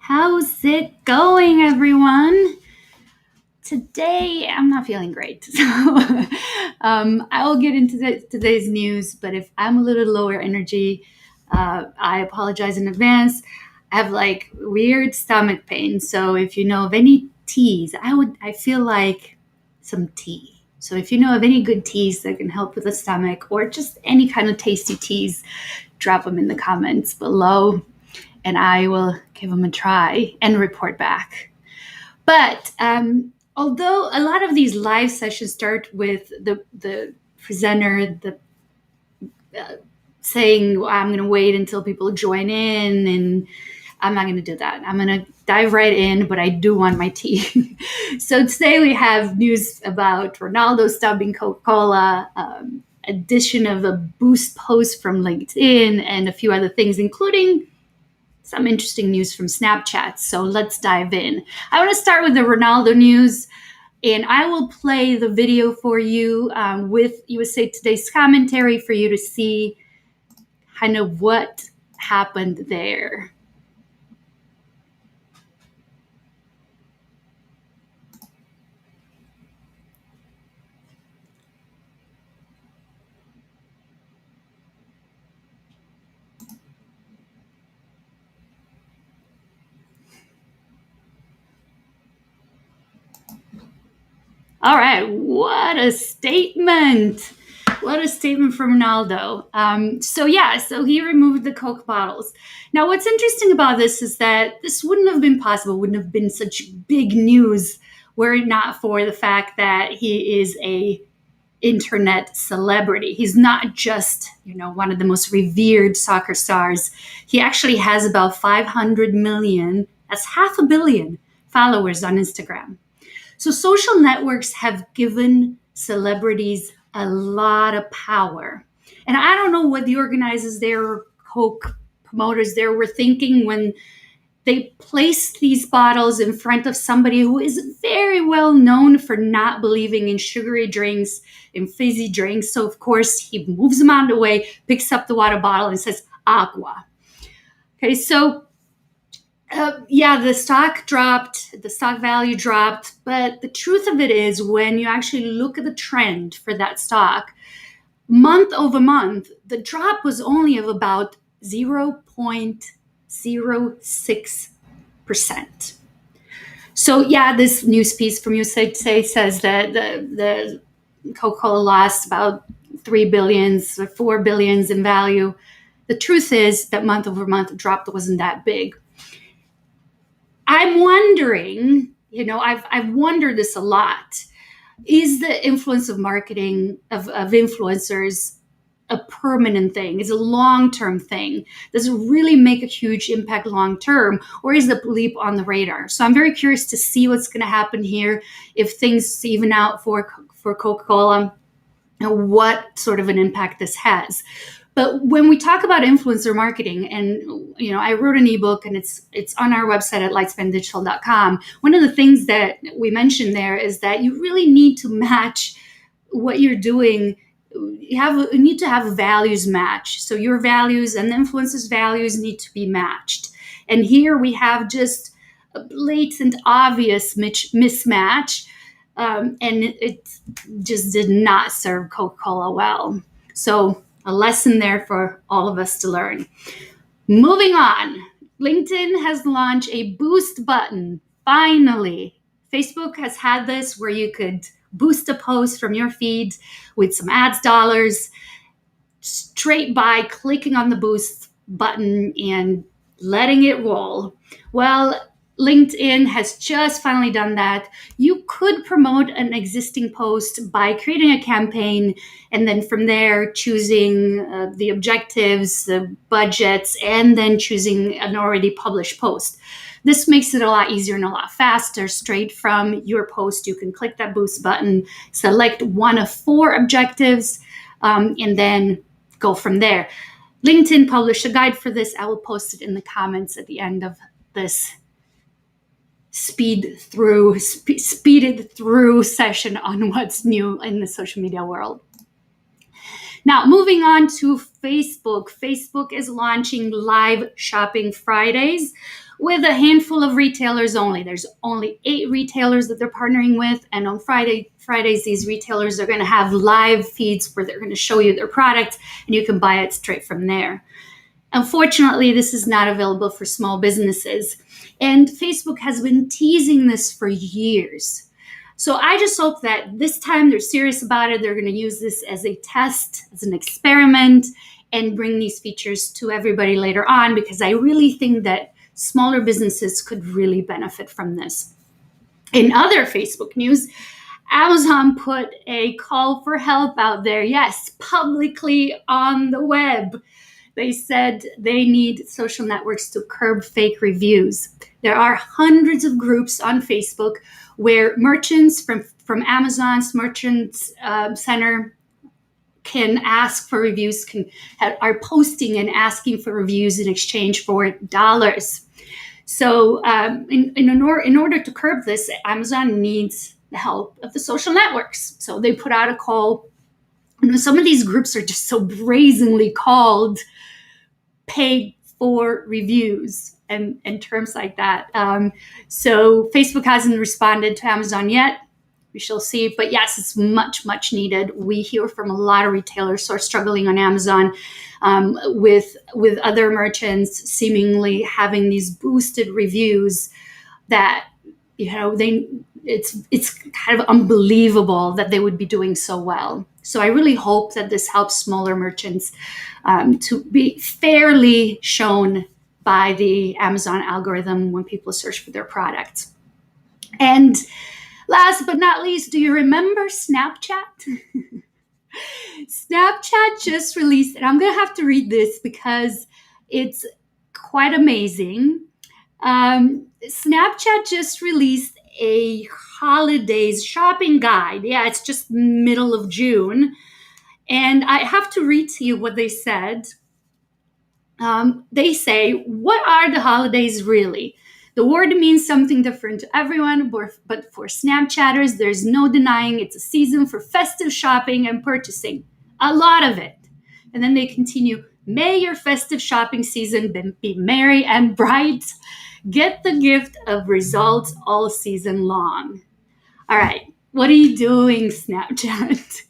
How's it going, everyone? Today, I'm not feeling great. So I will get into today's news, but if I'm a little lower energy, I apologize in advance. I have like weird stomach pain. So if you know of any teas, I feel like some tea. So if you know of any good teas that can help with the stomach or just any kind of tasty teas, drop them in the comments below and I will give them a try and report back. But although a lot of these live sessions start with the presenter saying, well, I'm going to wait until people join in, and I'm not going to do that. I'm going to dive right in, but I do want my tea. So today we have news about Ronaldo stopping Coca-Cola, addition of a boost post from LinkedIn, and a few other things, including some interesting news from Snapchat. So let's dive in. I want to start with the Ronaldo news, and I will play the video for you with USA Today's commentary for you to see kind of what happened there. All right, what a statement. What a statement from Ronaldo. So he removed the Coke bottles. Now, what's interesting about this is that this wouldn't have been possible, wouldn't have been such big news were it not for the fact that he is a internet celebrity. He's not just, one of the most revered soccer stars. He actually has about 500 million, that's half a billion followers on Instagram. So social networks have given celebrities a lot of power. And I don't know what the organizers there, Coke promoters there were thinking when they placed these bottles in front of somebody who is very well known for not believing in sugary drinks and fizzy drinks. So of course he moves them out of the way, picks up the water bottle and says, agua. Okay, so the stock dropped, the stock value dropped, but the truth of it is when you actually look at the trend for that stock, month over month, the drop was only of about 0.06%. So this news piece from USA Today says that the Coca-Cola lost about 3 billions or 4 billions in value. The truth is that month over month, the drop wasn't that big. I'm wondering, I've wondered this a lot. Is the influence of marketing, of influencers, a permanent thing? Is it a long-term thing? Does it really make a huge impact long-term, or is it a blip on the radar? So I'm very curious to see what's going to happen here if things even out for Coca-Cola and what sort of an impact this has. But when we talk about influencer marketing, and I wrote an ebook and it's on our website at lightspandigital.com. One of the things that we mentioned there is that you really need to match what you're doing. You need to have a values match. So your values and the influencer's values need to be matched. And here we have just a blatant, obvious mismatch. And it just did not serve Coca-Cola well. So a lesson there for all of us to learn. Moving on, LinkedIn has launched a boost button. Finally, Facebook has had this where you could boost a post from your feed with some ads dollars straight by clicking on the boost button and letting it roll. Well, LinkedIn has just finally done that. You could promote an existing post by creating a campaign and then from there choosing the objectives, the budgets, and then choosing an already published post. This makes it a lot easier and a lot faster. Straight from your post, you can click that boost button, select one of 4 objectives, and then go from there. LinkedIn published a guide for this. I will post it in the comments at the end of this speeded through session on what's new in the social media world. Now, moving on to Facebook. Facebook is launching live shopping Fridays with a handful of retailers only. There's only 8 retailers that they're partnering with. And on Fridays, these retailers are going to have live feeds where they're going to show you their product and you can buy it straight from there. Unfortunately, this is not available for small businesses. And Facebook has been teasing this for years. So I just hope that this time they're serious about it. They're going to use this as a test, as an experiment, and bring these features to everybody later on, because I really think that smaller businesses could really benefit from this. In other Facebook news, Amazon put a call for help out there, yes, publicly on the web. They said they need social networks to curb fake reviews. There are hundreds of groups on Facebook where merchants from Amazon's Merchants Center can ask for reviews, are posting and asking for reviews in exchange for dollars. So in order to curb this, Amazon needs the help of the social networks. So they put out a call. Some of these groups are just so brazenly called paid for reviews and terms like that. So Facebook hasn't responded to Amazon yet. We shall see. But yes, it's much, much needed. We hear from a lot of retailers who are struggling on Amazon with other merchants seemingly having these boosted reviews that, it's kind of unbelievable that they would be doing so well. So I really hope that this helps smaller merchants to be fairly shown by the Amazon algorithm when people search for their products. And last but not least, do you remember Snapchat? Snapchat just released, and I'm going to have to read this because it's quite amazing. Snapchat just released a holidays shopping guide. Yeah, it's just middle of June. And I have to read to you what they said. They say, what are the holidays really? The word means something different to everyone, but for Snapchatters, there's no denying it's a season for festive shopping and purchasing. A lot of it. And then they continue, may your festive shopping season be merry and bright. Get the gift of results all season long. All right, what are you doing, Snapchat?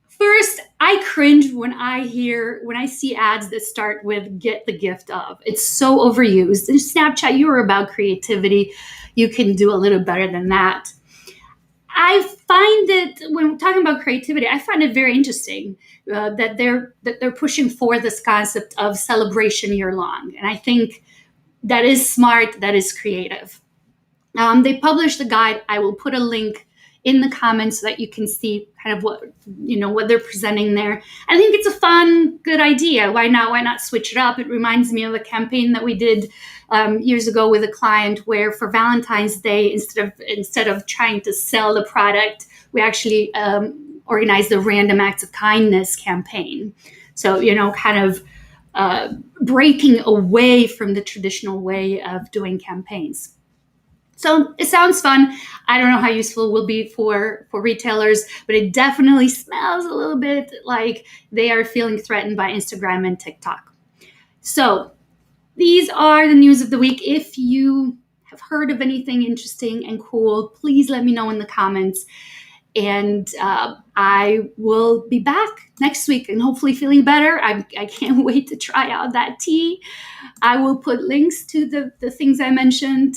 First, I cringe when I see ads that start with get the gift of. It's so overused. In Snapchat, you are about creativity. You can do a little better than that. I find it, when we're talking about creativity, I find it very interesting that they're pushing for this concept of celebration year long. And I think that is smart, that is creative. They published a guide. I will put a link in the comments so that you can see kind of what they're presenting there. I think it's a fun, good idea. Why not switch it up? It reminds me of a campaign that we did years ago with a client where for Valentine's Day, instead of trying to sell the product, we actually organized a random acts of kindness campaign. So, kind of breaking away from the traditional way of doing campaigns. So it sounds fun. I don't know how useful it will be for retailers, but it definitely smells a little bit like they are feeling threatened by Instagram and TikTok. So these are the news of the week. If you have heard of anything interesting and cool, please let me know in the comments. And I will be back next week and hopefully feeling better. I can't wait to try out that tea. I will put links to the things I mentioned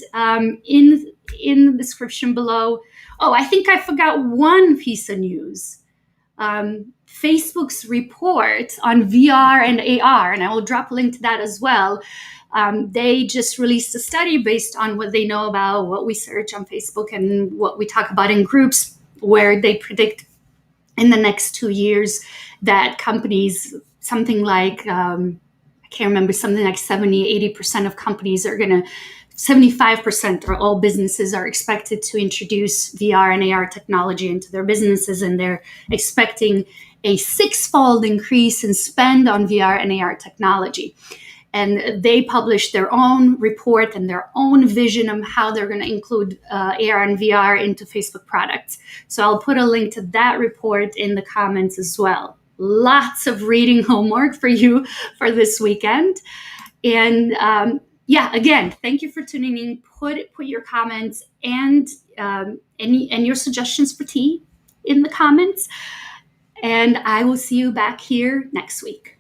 in the description below. Oh, I think I forgot one piece of news. Facebook's report on VR and AR, and I will drop a link to that as well. They just released a study based on what they know about what we search on Facebook and what we talk about in groups, where they predict in the next 2 years that companies, something like, I can't remember, something like 70-80% of companies are going to, 75% or all businesses are expected to introduce VR and AR technology into their businesses, and they're expecting a 6-fold increase in spend on VR and AR technology. and they published their own report and their own vision of how they're going to include AR and VR into Facebook products. So I'll put a link to that report in the comments as well. Lots of reading homework for you for this weekend. And again, thank you for tuning in. Put your comments and your suggestions for tea in the comments. And I will see you back here next week.